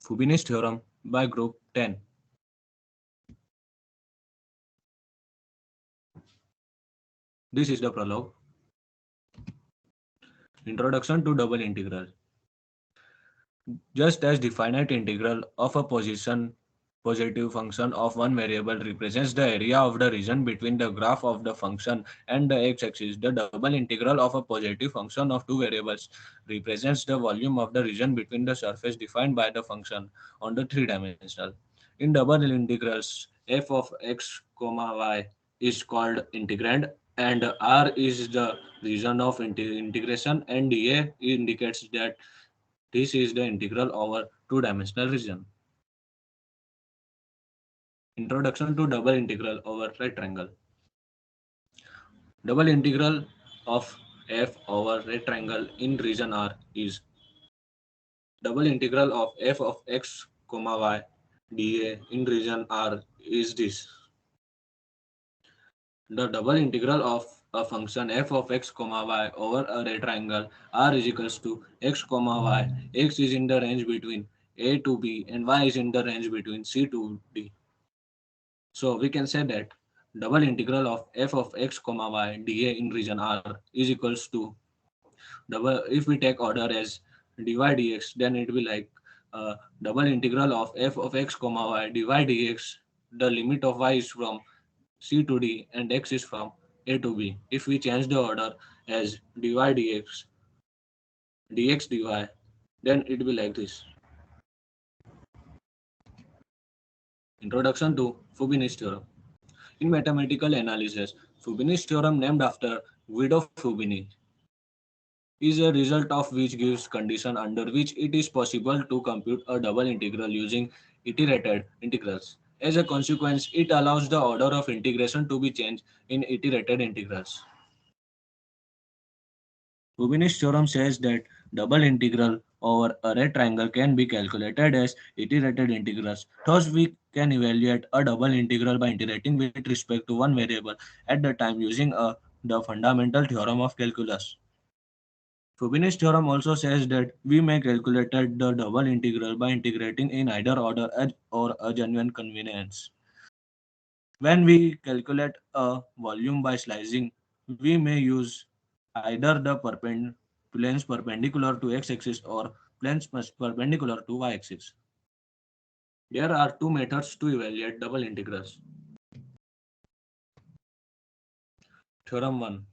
Fubini's theorem by Group 10. This is the prologue. Introduction to double integral. Just as the finite integral of a positive function of one variable represents the area of the region between the graph of the function and the x-axis, the double integral of a positive function of two variables represents the volume of the region between the surface defined by the function on the three-dimensional. In double integrals, f of x comma y is called integrand, and R is the region of integration, and dA indicates that this is the integral over two-dimensional region. Introduction to double integral over right triangle. Double integral of f over right triangle in region R is double integral of f of x comma y dA in region R is this. The double integral of a function f of x comma y over a right triangle R is equals to x comma y. X is in the range between a to b and y is in the range between c to d. So we can say that double integral of f of x comma y dA in region R is equals to double. If we take order as dy dx, then it will be like double integral of f of x comma y dy dx. The limit of y is from c to d and x is from a to b. If we change the order as dy dx, dx dy, then it will be like this. Introduction to Fubini's theorem. In mathematical analysis, Fubini's theorem, named after Guido Fubini, is a result of which gives condition under which it is possible to compute a double integral using iterated integrals. As a consequence, it allows the order of integration to be changed in iterated integrals. Fubini's theorem says that double integral over a right triangle can be calculated as iterated integrals. Thus, we can evaluate a double integral by iterating with respect to one variable at the time using the fundamental theorem of calculus. Fubini's theorem also says that we may calculate the double integral by integrating in either order or a genuine convenience. When we calculate a volume by slicing, we may use either the planes perpendicular to x-axis or planes perpendicular to y-axis. There are two methods to evaluate double integrals. Theorem 1.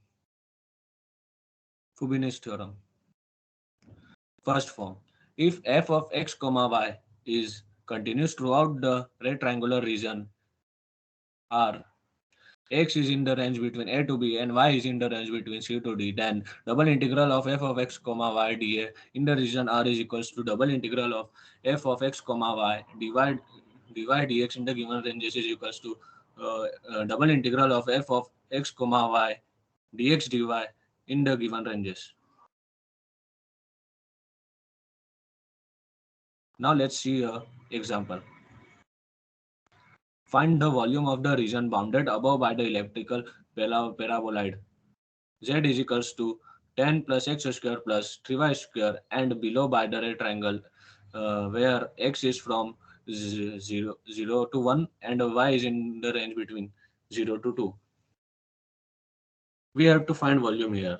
Fubini's theorem. First form. If f of x comma y is continuous throughout the right triangular region R, x is in the range between a to b and y is in the range between c to d, then double integral of f of x comma y dA in the region R is equals to double integral of f of x comma y dy dx in the given ranges is equals to double integral of f of x comma y dx dy in the given ranges. Now let's see a example. Find the volume of the region bounded above by the elliptical paraboloid. Z is equals to 10 plus x square plus 3y square, and below by the right triangle where x is from 0 to 1 and y is in the range between 0 to 2. We have to find volume here.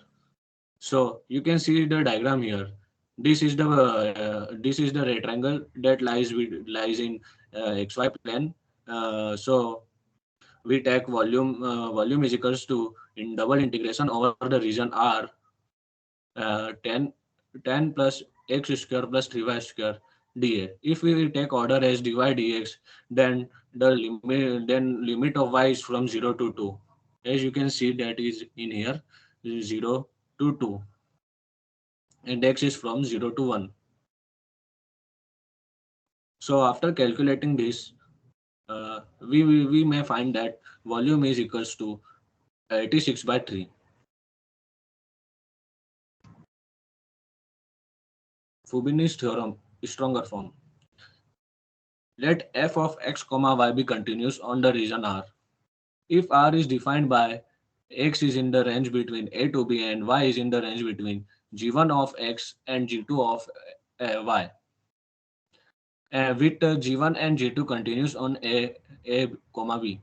So you can see the diagram here. This is the rectangle that lies in xy plane. So we take volume is equals to in double integration over the region R 10 plus x square plus 3y square dA. If we will take order as dy dx, then limit of y is from 0 to 2. As you can see, that is in here 0 to 2, and x is from 0 to 1. So after calculating this, we may find that volume is equals to 86 by 3. Fubini's theorem, stronger form. Let f of x comma y be continuous on the region R. If R is defined by x is in the range between a to b and y is in the range between g1 of x and g2 of y, with g1 and g2 continues on a comma b.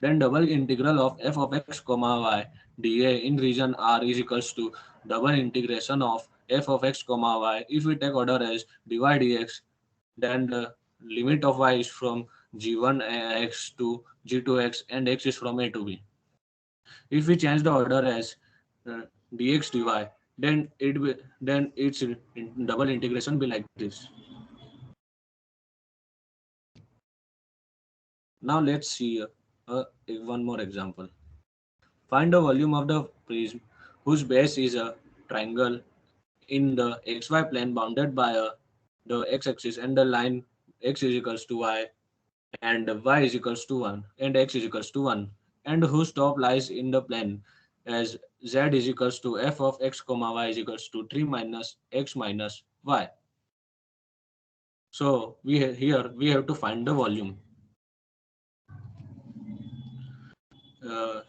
Then double integral of f of x comma y dA in region R is equals to double integration of f of x comma y. If we take order as dy dx, then the limit of y is from g1 x to g2 x and x is from a to b. If we change the order as dx dy, then its double integration be like this. Now let's see one more example. Find the volume of the prism whose base is a triangle in the xy plane bounded by the x-axis and the line x is equals to y and y is equals to 1 and x is equals to 1, and whose top lies in the plane as z is equals to f of x comma y is equals to 3 minus x minus y. So here we have to find the volume.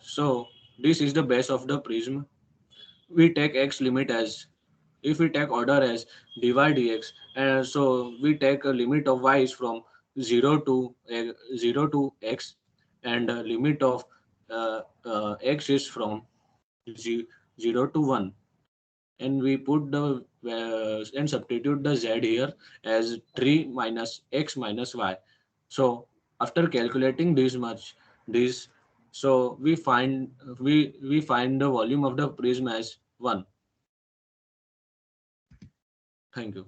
So this is the base of the prism. We take x limit as, if we take order as dy dx, and so we take a limit of y is from 0 to 0 to x, and limit of x is from 0 to 1, and we put the and substitute the z here as 3 minus x minus y. So after calculating this much, this, so we find the volume of the prism as 1. Thank you.